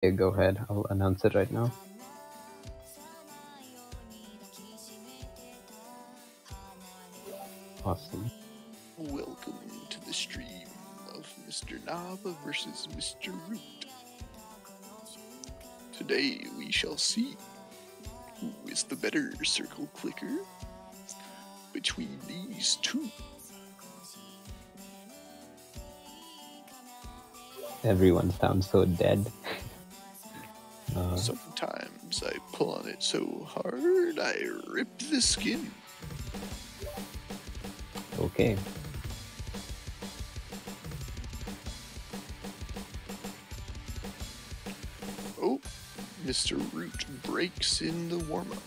Okay, go ahead. I'll announce it right now. Awesome. Welcome to the stream of Mr. Knob versus Mr. Root. Today we shall see who is the better circle clicker between these two. Everyone sounds so dead. Sometimes I pull on it so hard I rip the skin. Okay. Oh, Mr. Root breaks in the warm-up.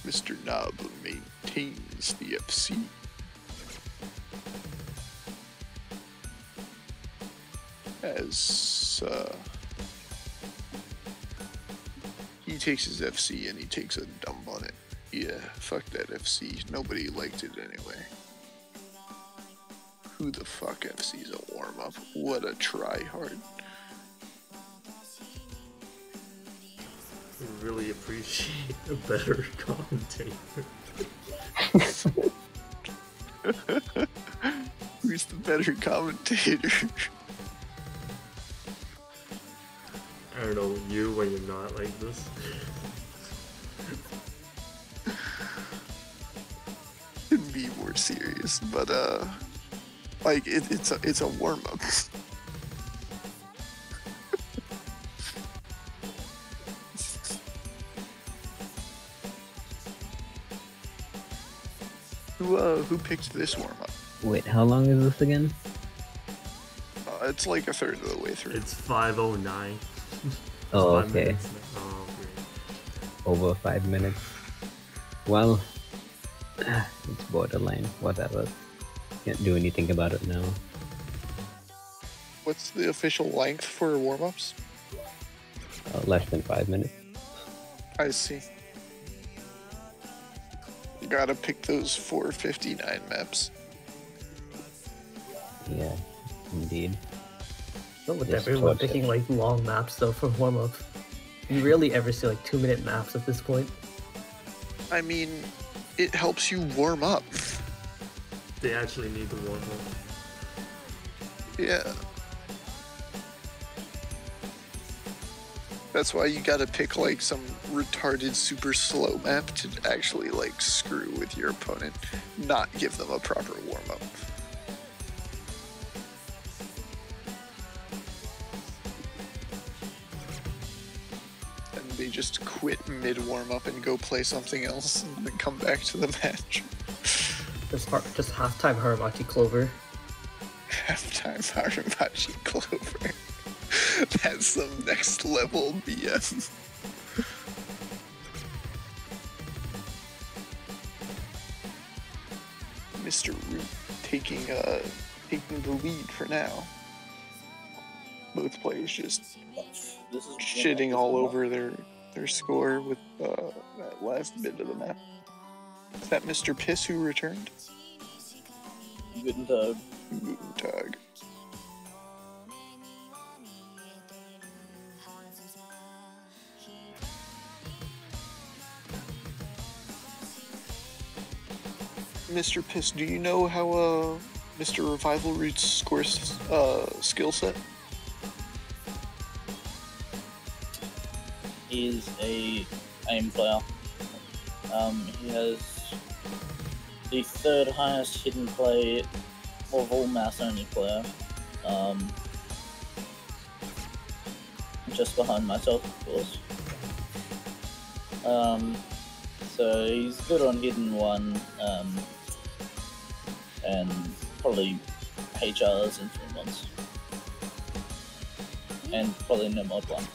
Mr. Knob maintains the FC. As he takes his FC and he takes a dump on it. Yeah, fuck that FC. Nobody liked it anyway. Who the fuck FC's a warm-up? What a try-hard. Really appreciate a better commentator. Who's the better commentator? I don't know, you when you're not like this. Couldn't be more serious, but like it's a warm-up. Who picked this warm-up? Wait, how long is this again? It's like a third of the way through. It's 5:09. Oh, It's 5 okay. minutes now. Oh, great. Over 5 minutes. Well, it's borderline. Whatever. Can't do anything about it now. What's the official length for warm-ups? Less than 5 minutes. I see. You gotta pick those 459 maps. Yeah, indeed. Not with Just everyone torture. picking like long maps though for warm up. You rarely ever see like 2-minute maps at this point. I mean, it helps you warm up. They actually need to warm up. Yeah. That's why you gotta pick like some retarded super slow map to actually like screw with your opponent, not give them a proper warm-up. And they just quit mid-warm-up and go play something else and then come back to the match. Just halftime Haramaki Clover. Halftime Harimachi Clover. That's some next level BM. Mr. Root taking the lead for now. Both players just shitting all over their score with that last bit of the map. Is that Mr. Piss who returned? Guten Tag. Guten Tag. Mr. Piss, do you know how Mr. Revivalroot's scores skill set? He's a aim player. He has the third highest hidden play of all mouse only player. Just behind myself, of course. So he's good on hidden one, and probably HRs and 3 months. And probably no mod one.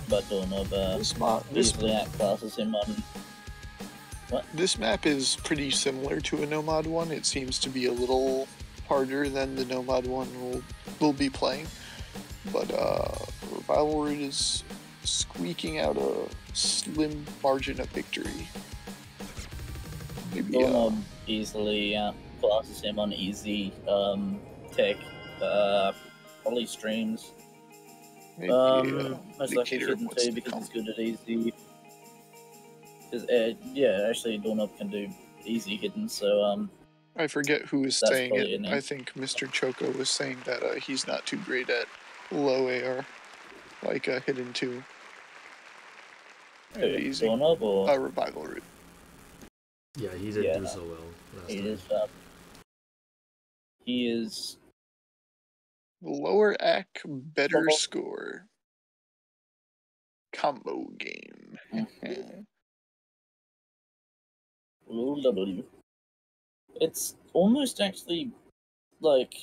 But ADoorNob easily outclasses him on. What? This map is pretty similar to a Nomad one. It seems to be a little harder than the Nomad one we'll be playing. But Revivalroot is squeaking out a slim margin of victory. Maybe ADoorNob easily outclasses him on easy tech. probably streams. Maybe, Most likely Indicator hidden wants too to because come. it's good at easy. Yeah, actually, ADoorNob can do easy hidden, so I forget who was that's saying probably it. an I think Mr. Choco was saying that he's not too great at low AR, like hidden 2 and easy. ADoorNob or Revival root. Yeah, he didn't do so well last he time. is. He is. Lower AC, better Trouble. score. Combo game. W. It's almost actually like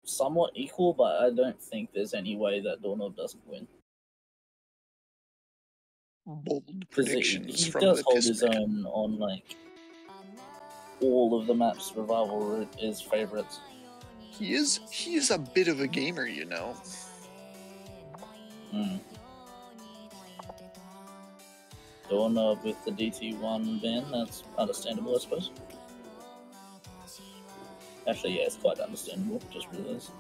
somewhat equal, but I don't think there's any way that ADoorNob doesn't win. Bold Because predictions he from does the hold piss his man. own on like all of the maps. Revival Root is favorites. He is a bit of a gamer, you know. ADoorNob with the DT1 ban, that's understandable, I suppose. Actually, yeah, it's quite understandable. Just realised.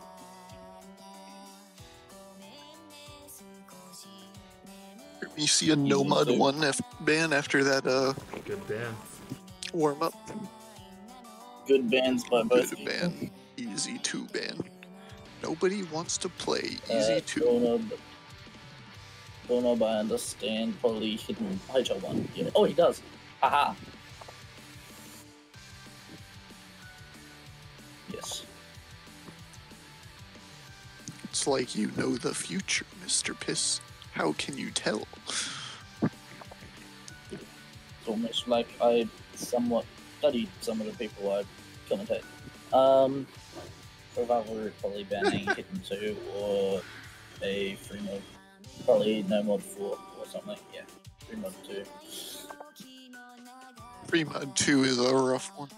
You see a Nomad 1 ban after that Good ban. warm up. Good bans by both Good people. ban. Easy 2 ban. Nobody wants to play easy 2. ADoorNob, I understand. Probably hidden HL1. Yeah. Oh, he does. Haha. Yes. It's like you know the future, Mr. Piss. How can you tell? It's almost like I somewhat studied some of the people I commentate. Revival Root probably banning hidden 2 or a free mode. Probably no mod 4 or something. Yeah, free mod 2. Free mod 2 is a rough one.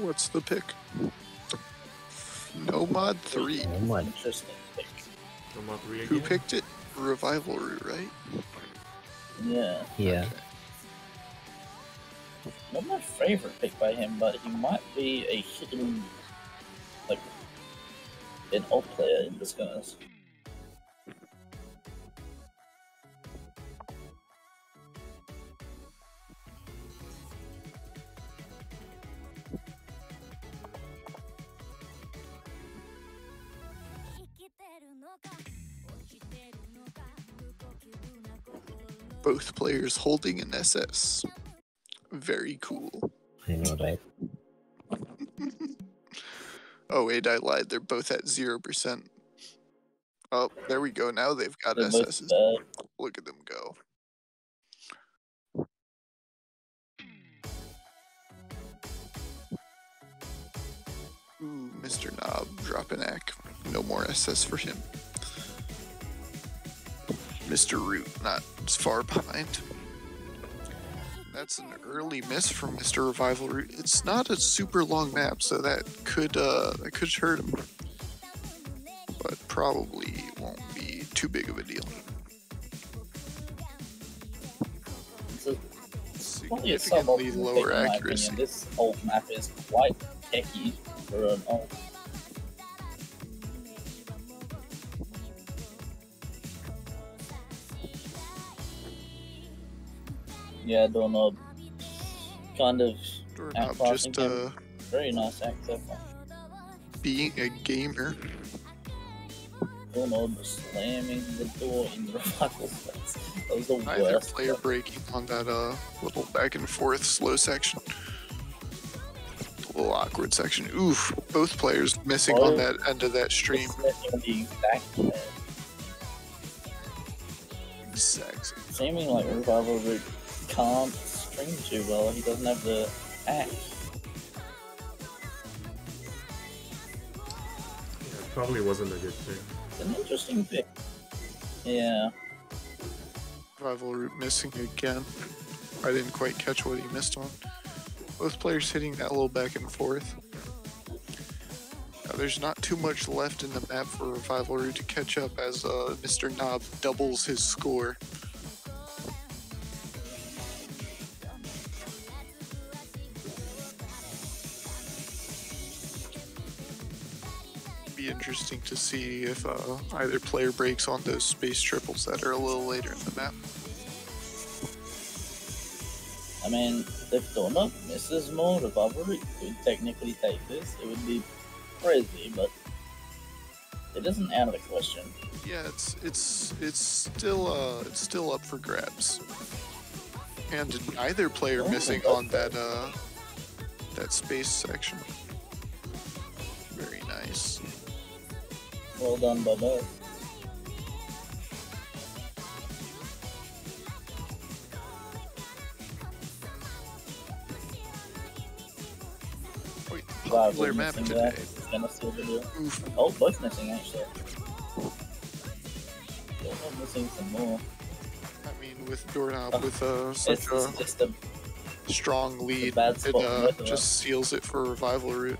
What's the pick? Nomad 3. Nomad. Interesting pick. Nomad 3 again? Who picked it? Revival Root, right? Yeah. Yeah. Not my favorite pick by him, but he might be a hidden, like, an alt player in disguise. Both players holding an SS. Very cool. I know, right? Oh wait, I lied. They're both at 0%. Oh, there we go. Now they've got They're both SSs. bad. Look at them go. Ooh, Mr. Knob dropping AC. No more SS for him. Mr. Root not as far behind. That's an early miss from Mr. Revival Root. It's not a super long map, so that could hurt him. But probably won't be too big of a deal. It's probably a suboptimal Significantly pick, lower in my accuracy. opinion. This alt map is quite techy for an alt. Yeah, ADoorNob kind of ADoorNob outclassing just him. Very nice act so far. being a gamer. ADoorNob slamming the door in the revival space. That was the Either worst. player breaking on that little back and forth slow section. A little awkward section. Oof, both players missing on that end of that stream. Missing the exact head. Exactly. Seeming like Revival Root can't stream too well. He doesn't have the act. Yeah, it probably wasn't a good thing. It's an interesting pick. Yeah. Revival Root missing again. I didn't quite catch what he missed on. Both players hitting that little back and forth. There's not too much left in the map for Revival Root to catch up as Mr. Knob doubles his score. Be interesting to see if either player breaks on those space triples that are a little later in the map. I mean, if ADoorNob misses more, Revival Root could technically take this. It would be crazy, but it isn't out of the question. Yeah, it's still up for grabs. And neither player missing on that space section. Very nice. Well done by both. Wait, Wow, popular map missing today. that. Gonna seal the deal. Oof. Oh, both missing actually. ADoorNob missing some more. I mean, with ADoorNob with It's such a just a strong lead, bad it spot for both of them. just seals it for Revival Root.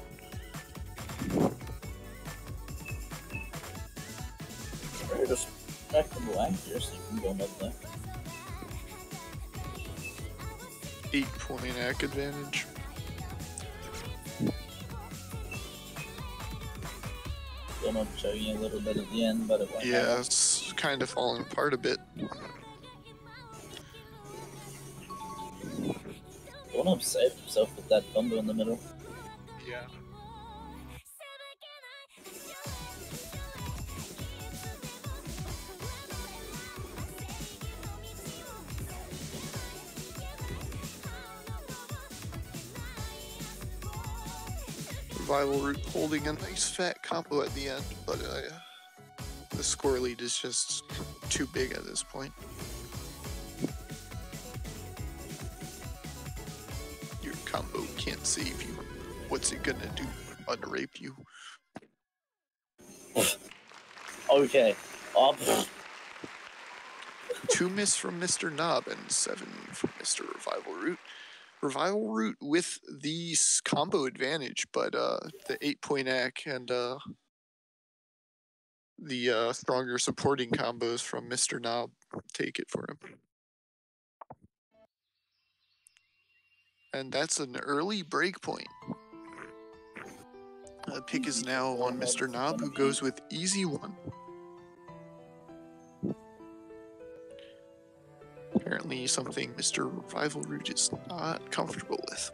very respectable accuracy from ADoorNob there. 8-point AC advantage. ADoorNob choking a little bit at the end, but it won't Yeah, matter. it's kind of falling apart a bit. ADoorNob saved himself with that combo in the middle. Yeah. Revival Root holding a nice fat combo at the end, but the score lead is just too big at this point. Your combo can't save you. What's it gonna do? Unrape you? Okay. Oh, 2 miss from Mr. Knob and 7 from Mr. Revival Root. Revival Root with the combo advantage, but the 8-point AC and the stronger supporting combos from Mr. Knob take it for him. And that's an early break point. Pick is now on Mr. Knob, who goes with easy 1. Apparently something Mr. Revival Root is not comfortable with.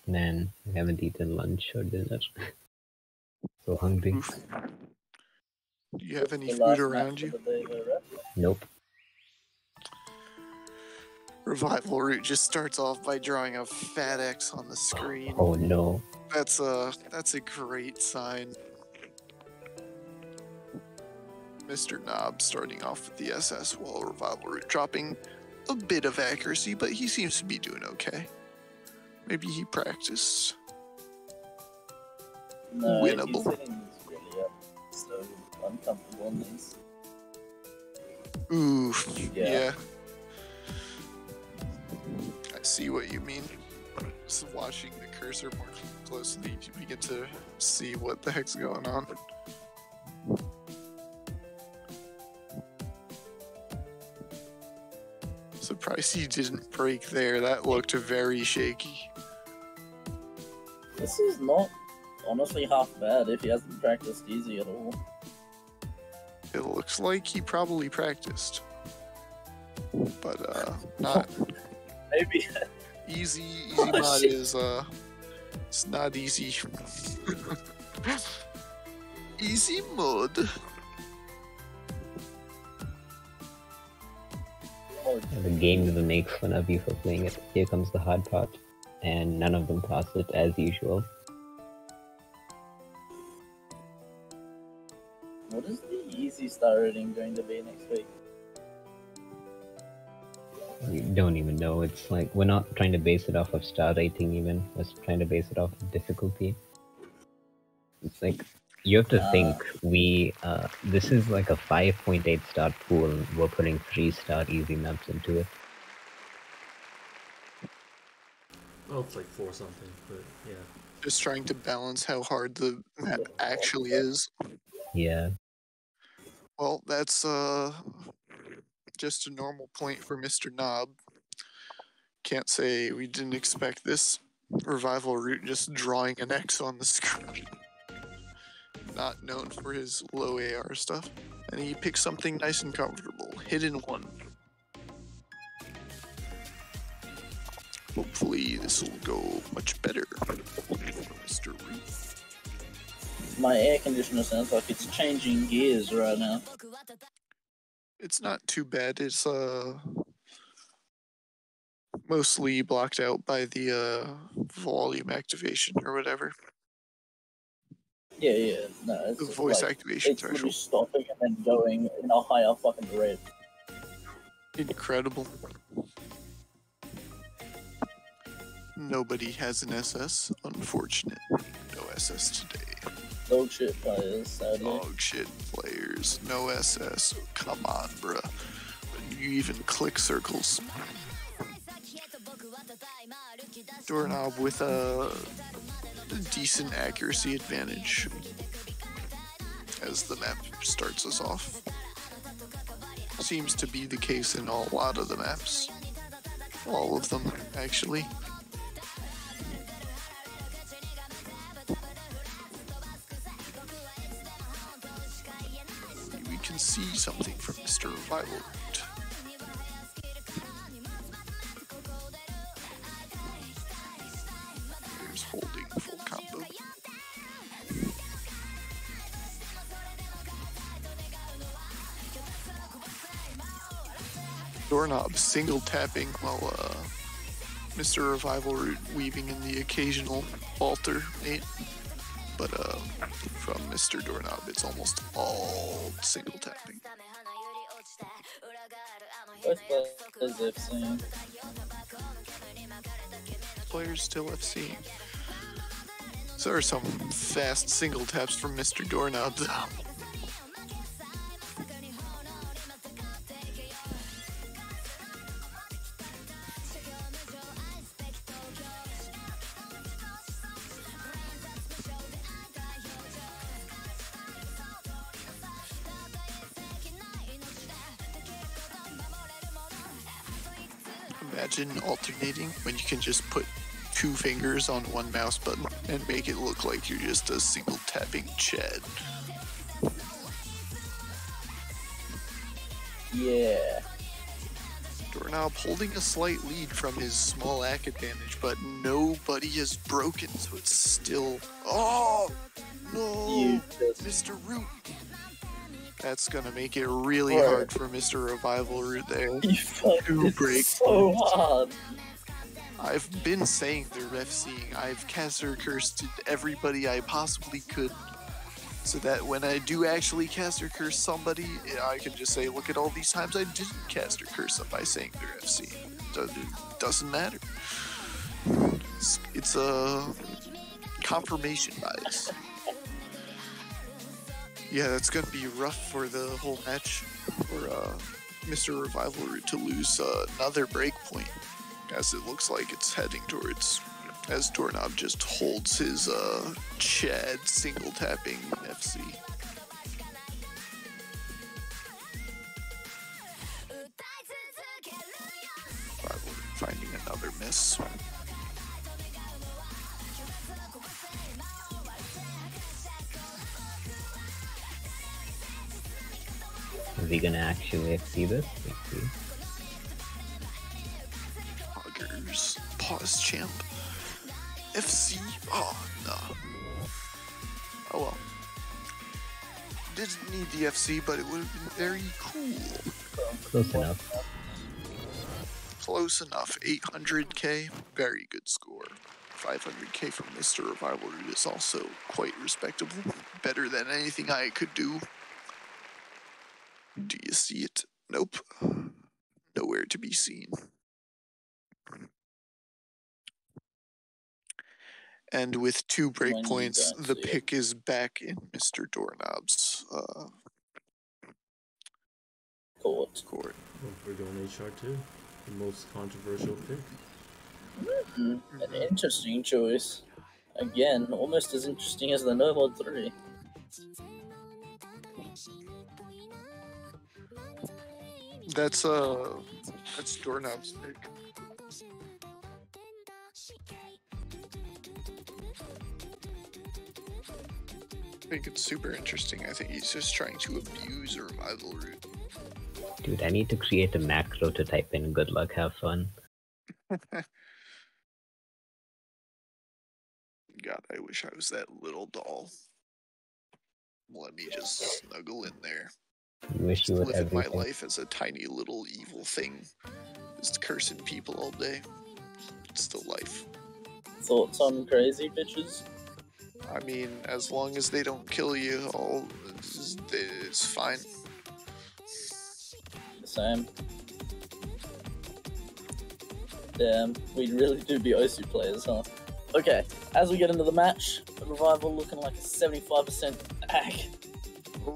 Man, I haven't eaten lunch or dinner. So hungry. Oof. Do you have any the food last around match you? of the day, though, right? Nope. Revival Root just starts off by drawing a fat X on the screen. Oh no. That's a great sign. Mr. Knob starting off with the SS while Revival Root dropping a bit of accuracy, but he seems to be doing okay. Maybe he practiced. No, Winnable. he's hitting these really up, so uncomfortable in these. Oof. Yeah. Yeah. I see what you mean. Just watching the cursor more closely, we get to see what the heck's going on. Surprised he didn't break there. That looked very shaky. This is not honestly half bad if he hasn't practiced easy at all. It looks like he probably practiced. But not Maybe. easy Oh, mod shit. is it's not easy. Easy mode. The game even makes fun of you for playing it. Here comes the hard part. And none of them pass it as usual. What is the easy star rating going to be next week? We don't even know. It's like we're not trying to base it off of star rating even. We're trying to base it off of difficulty. It's like you have to think this is like a 5.8 star pool. We're putting 3-star easy maps into it. Oh, it's like 4 something, but yeah. Just trying to balance how hard the map actually is. Yeah. Well, that's just a normal point for Mr. Knob. Can't say we didn't expect this. Revival Root just drawing an X on the screen. Not known for his low AR stuff. And he picks something nice and comfortable. Hidden one. Hopefully this will go much better for Mr. Root. My air conditioner sounds like it's changing gears right now. It's not too bad. It's mostly blocked out by the volume activation or whatever. Yeah. No, it's The voice like, activation it's really threshold. stopping and then going in a higher fucking rate. Incredible. Nobody has an SS. Unfortunate. No SS today. Dog shit players, sadly. Dog shit players. No SS. Come on, bruh. You even click circles. Doorknob with a decent accuracy advantage as the map starts us off. Seems to be the case in a lot of the maps. All of them, actually. We can see something from Mr. Revival. There's holding full combo. Doorknob single tapping while Mr. Revival Root weaving in the occasional alternate. But from Mr. Doorknob, it's almost all single tapping. Both players FC. Players still FC. So there are some fast single taps from Mr. Doorknob, though. Imagine alternating when you can just put 2 fingers on one mouse button and make it look like you're just a single tapping Chad. Yeah. Doorknob holding a slight lead from his small AC advantage, but nobody has broken, so it's still... Oh! No! You just... Mr. Root! That's gonna make it really hard for Mr. Revival Root there. You fucked Two it break so hard. I've been saying they're FCing. I've caster cursed everybody I possibly could, so that when I do actually caster curse somebody, I can just say, look at all these times I didn't caster curse them by saying they're FCing. It doesn't matter. It's a confirmation bias. Yeah, that's gonna be rough for the whole match for Mr. Revival Root to lose another break point, as it looks like it's heading towards, as Doorknob just holds his Chad single tapping FC. Revival Root finding another miss. Is he gonna actually FC this? Let's see. Poggers. Pause champ. FC? Oh, no. Oh well. Didn't need the FC, but it would have been very cool. Close enough. Close enough. 800k. Very good score. 500k from Mr. Revival Root is also quite respectable. Better than anything I could do. Do you see it? Nope. Nowhere to be seen. And with 2 breakpoints, don't the see pick is back in Mr. Doorknob's Court. court. We're going HR2. The most controversial pick. An interesting choice. Again, almost as interesting as the Nomad 3. That's Doorknob's pick. I think it's super interesting. I think he's just trying to abuse revival root. Dude, I need to create a macro to type in good luck, have fun. God, I wish I was that little doll. Let me just snuggle in there. Wish you would Living my everything. life as a tiny little evil thing. Just cursing people all day. It's the life. Thoughts on crazy bitches? I mean, as long as they don't kill you, it's fine. The same. Damn, we really do be OSU players, huh? Okay, as we get into the match, the Revival looking like a 75% hack. Ooh,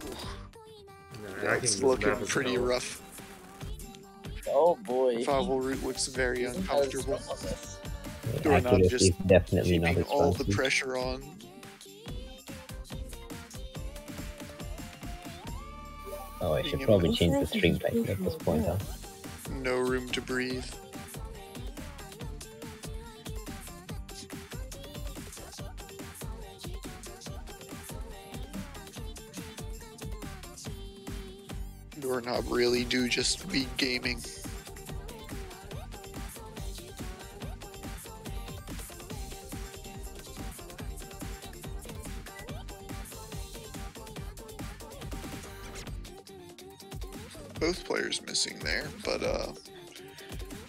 Yeah, it's looking pretty rough. Oh boy. Revival root looks very Isn't as uncomfortable. strong on this. Doorknob Accuracy just is definitely not keeping his all strong the suit. pressure on. Oh, I should probably change the stream title at this point, huh? No room to breathe. Doorknob really do just be gaming. Both players missing there, but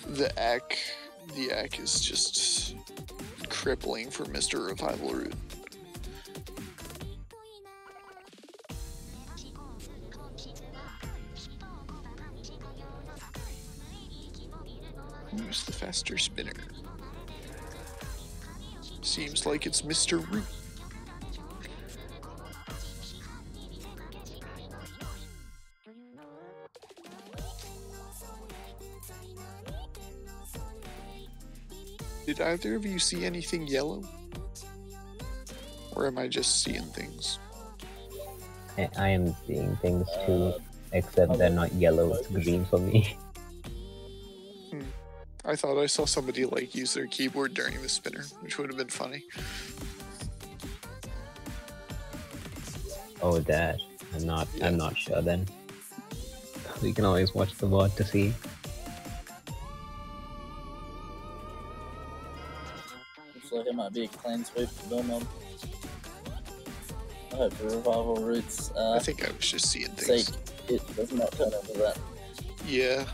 the ACK is just crippling for Mr. Revival Root. Who's the faster spinner? Seems like it's Mr. Root. Did either of you see anything yellow? Or am I just seeing things? I am seeing things too, except they're not yellow, it's green for me. I thought I saw somebody like use their keyboard during the spinner, which would have been funny. Oh, that. I'm not sure then. We can always watch the VOD to see. Looks like it might be a clean sweep for Doorknob. I hope the Revival Roots I think I was just seeing things. sake it does not turn into that. Yeah.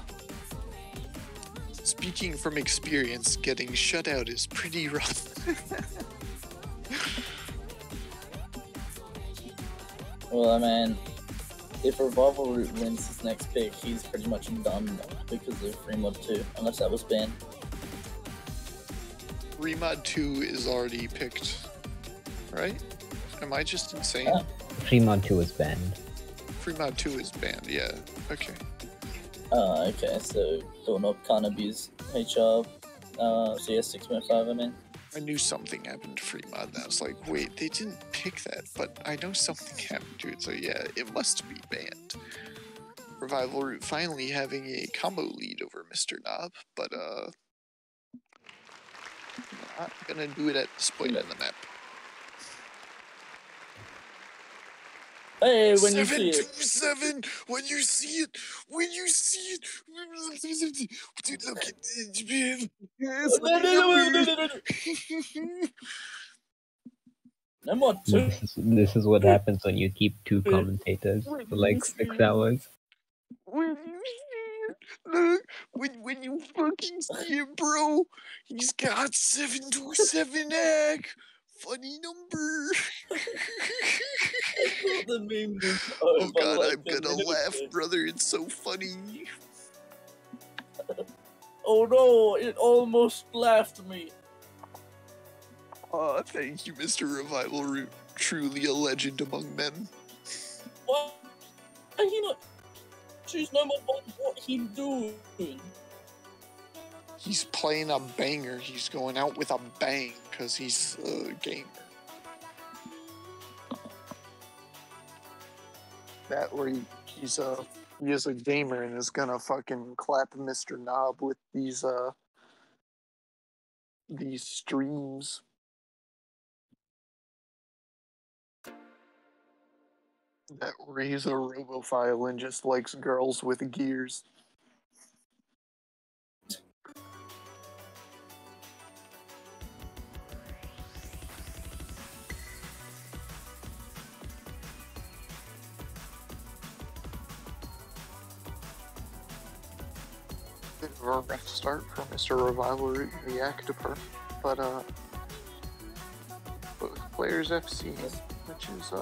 Speaking from experience, getting shut out is pretty rough. Well, I mean, if Revival Root wins his next pick, he's pretty much done because of Free Mod 2, unless that was banned. Remod 2 is already picked, right? Am I just insane? Yeah. Free Mod 2 is banned. Fremod 2 is banned, yeah. Okay. Okay, so Doorknob can't abuse HR, CS 6.5, I mean. I knew something happened to Fremod, and I was like, wait, they didn't pick that, but I know something happened to it, so yeah, it must be banned. Revival Root finally having a combo lead over Mr. Knob, but not gonna do it at this point in the map. Hey, when you see it. 727, when you see it, when you see it, dude, look at it, No more 2. This is what happens when you keep two commentators for like 6 hours. when you see it, look, when you fucking see it, bro, he's got 727 egg, funny number. I thought the meme was Oh over god, like I'm a gonna minute laugh, ago. brother. It's so funny. Oh no, it almost laughed me. Aw, thank you, Mr. Revival Root. Truly a legend among men. Why he not choose no more what he doing? He's playing a banger. He's going out with a bang because he's a gamer. That where he is a gamer and is gonna fucking clap Mr. Knob with these streams. That where he's a robophile and just likes girls with gears. Bit of a rough start for Mr. Revival Root in the Actopur, but both players FC, which is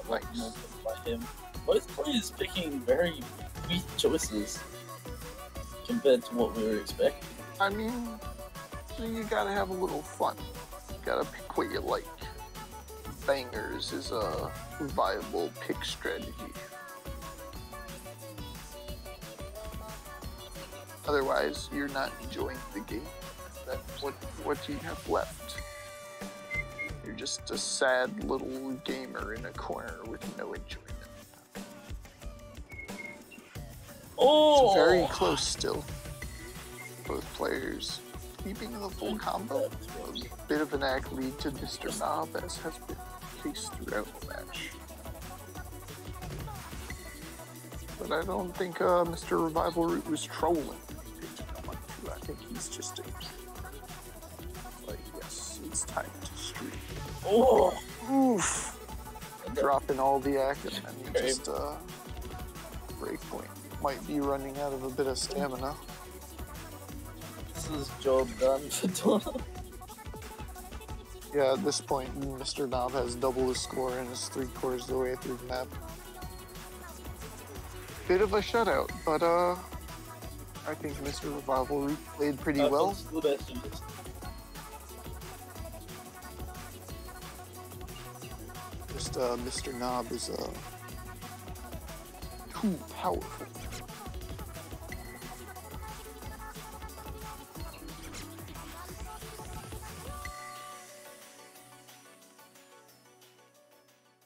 nice. By him. Both players picking very weak choices compared to what we were expecting. I mean, you gotta have a little fun. You gotta pick what you like. Bangers is a viable pick strategy. Otherwise, you're not enjoying the game. Then what do you have left? You're just a sad little gamer in a corner with no enjoyment. Oh! It's very close still. Both players keeping the full combo. A bit of an ag lead to Mr. Knob, as has been the case throughout the match. But I don't think Mr. Revival Root was trolling. I think he's just like, yes, it's time to stream. Oh! Oof! Dropping all the act and then he just breakpoint. Might be running out of a bit of stamina. This is job done for Donna. Yeah, at this point, Mr. Knob has double his score and is 3/4 of the way through the map. Bit of a shutout, but I think Mr. Revival Root played pretty well. Just Mr. Knob is too powerful.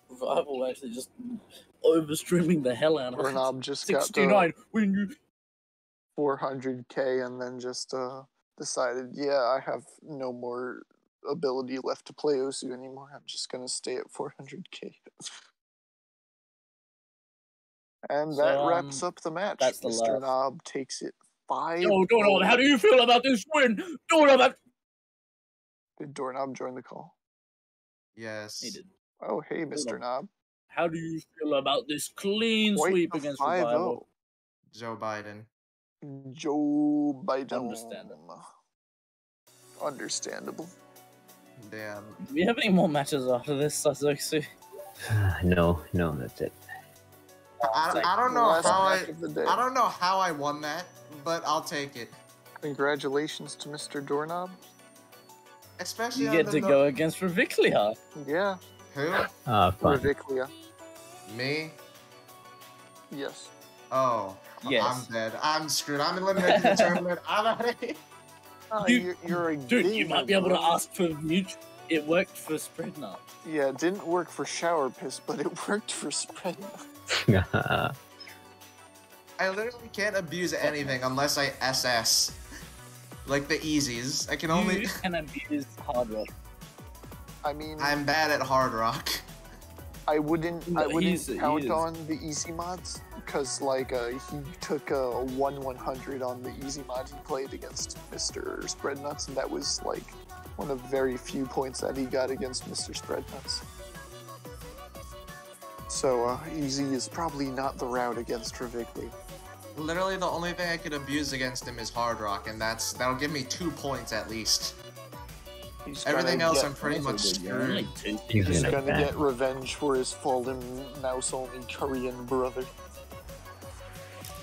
Revival actually just overstreaming the hell out of it. ADoorNob just got 69 when you 400k and then just decided, yeah, I have no more ability left to play Osu anymore. I'm just gonna stay at 400k. And that wraps up the match. that's the Mr. last. Knob takes it 5. Yo, ADoorNob, how do you feel about this win? ADoorNob! Did ADoorNob join the call? Yes. He did. Oh, hey, Mr. Knob. How do you feel about this clean Quite sweep the against 5-0. Revival? Joe Biden. Joe Biden. Understandable. Understandable. Damn. Do we have any more matches after this, Sasuke? No, that's it. I don't know Last how match of the day. I don't know how I won that, but I'll take it. Congratulations to Mr. Doorknob. Especially You on get the to go against Reviclia. Yeah, Who? Fun. Reviclia. Me? Yes. Oh. Yes. I'm dead. I'm screwed. I'm eliminated from the tournament. I'm out of here. Oh, You- you're a Dude, you gamer, might be able to bro. ask for mute. It worked for Spreadnut. Yeah, it didn't work for shower piss, but it worked for spread. I literally can't abuse anything unless I SS. Like the easies. I can only. You can abuse Hard Rock. I mean, I'm bad at Hard Rock. I wouldn't he's- count he is. on the easy mods because like he took a 1/100 on the easy mod he played against Mr. Spreadnuts, and that was like one of very few points that he got against Mr. Spreadnuts. So easy is probably not the route against Reviclia. Literally the only thing I could abuse against him is Hard Rock, and that'll give me 2 points at least. He's gonna Everything else, get, I'm pretty much screwed. He's he's gonna gonna back. get revenge for his fallen mouse-only Korean brother.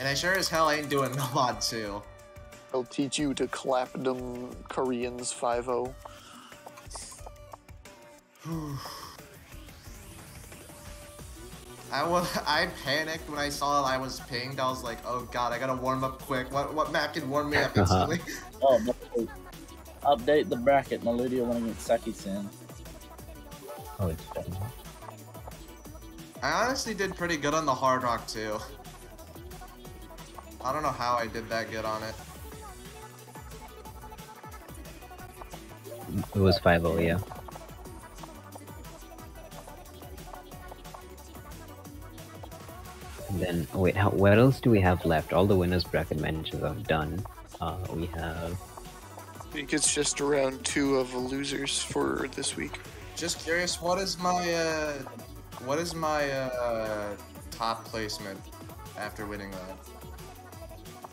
And I sure as hell ain't doing Nomad 2. He'll teach you to clap them Koreans 5-0. I panicked when I saw I was pinged. I was like, oh god, I gotta warm up quick. What map can warm me up instantly? Oh, but update the bracket. Melodia won against Saki-san. Oh, it's done. I honestly did pretty good on the Hard Rock too. I don't know how I did that good on it. It was 5-0, yeah. And then, wait, what else do we have left? All the winners bracket matches are done. We have... I think it's just around 2 of the losers for this week. Just curious, what is my top placement after winning that?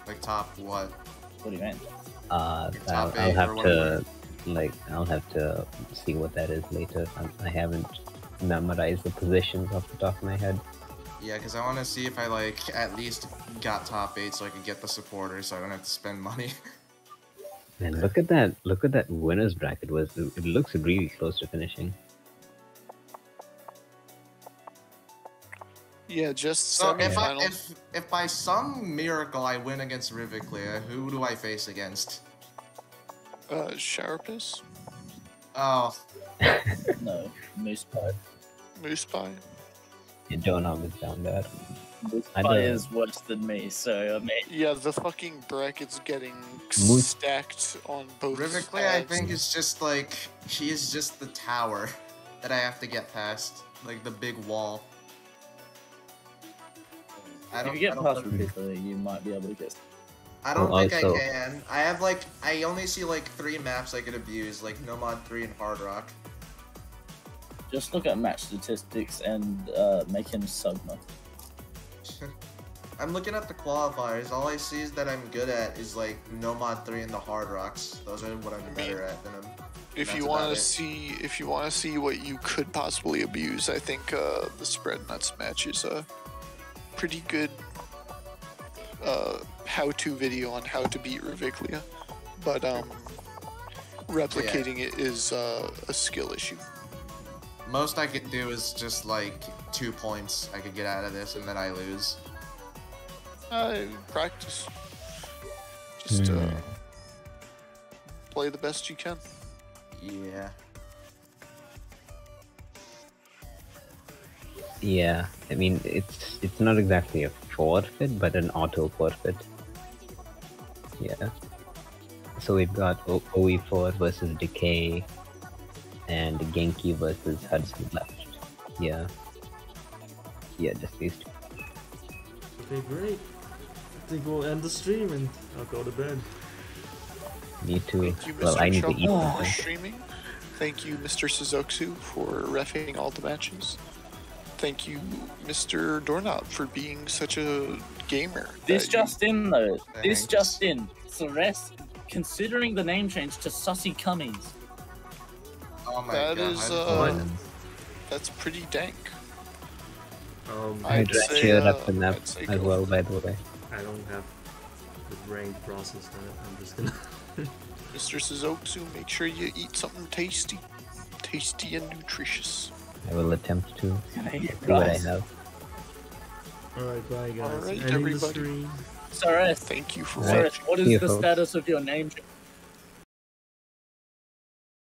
Like top what? What do you mean? I'll top 8 have or to, I'll have to see what that is later. I haven't memorized the positions off the top of my head. Yeah, because I want to see if I at least got top 8 so I could get the supporters so I don't have to spend money. Man, look at that winners bracket. It looks really close to finishing. Yeah, just So semifinals. if by some miracle I win against Riviclia, who do I face against? Sharpus, Oh, No, Moose Pie. Moose Pie. ADoorNob is down there. Moose I Pie don't- is worse than me, so I mean, Yeah, the fucking bracket's getting Moose- stacked on both Riviclia I sides. think is just he is just the tower that I have to get past, like the big wall. if you get past Riviclia, you might be able to get. I don't Well, think also- I can. I have I only see 3 maps I could abuse, like Nomad 3 and Hard Rock. Just look at match statistics and make him Sugma. I'm looking at the qualifiers. All I see is that I'm good at is Nomad 3 and the Hard Rocks. Those are what I'm better at than him. If That's you about want it. to see what you could possibly abuse, I think the Spread Nuts match is a pretty good how-to video on how to beat Reviclia, but replicating it is a skill issue. Most I could do is just 2 points I could get out of this and then I lose. Practice. Just play the best you can. Yeah. Yeah, I mean it's not exactly a forfeit, but an auto forfeit. Yeah. So we've got OE4 versus Decay, and Genki versus Hudson left. Yeah. Yeah, just these two. Okay, great. I think we'll end the stream and I'll go to bed. Me too. Thank you, Mr. Well, I need to eat Shuffle, for something. streaming. Thank you, Mr. Suzuxu, for reffing all the matches. Thank you, Mr. Doorknob, for being such a gamer. This that you- just in though. This Thanks. just in. Ceres considering the name change to Sussy Cummies. Oh my That god. is, What? that's pretty dank. I I'd say, cheered up the map I'd say as go well, for by the way. I don't have the brain process that. I'm just gonna. Mr. Suzuxu, make sure you eat something tasty. Tasty and nutritious. I will attempt to Hey, see what I guys. have. Alright, bye guys. Alright, Ending the everybody. stream. Ceres, Thank you for Right. Ceres, what is See you, the folks. status of your name change?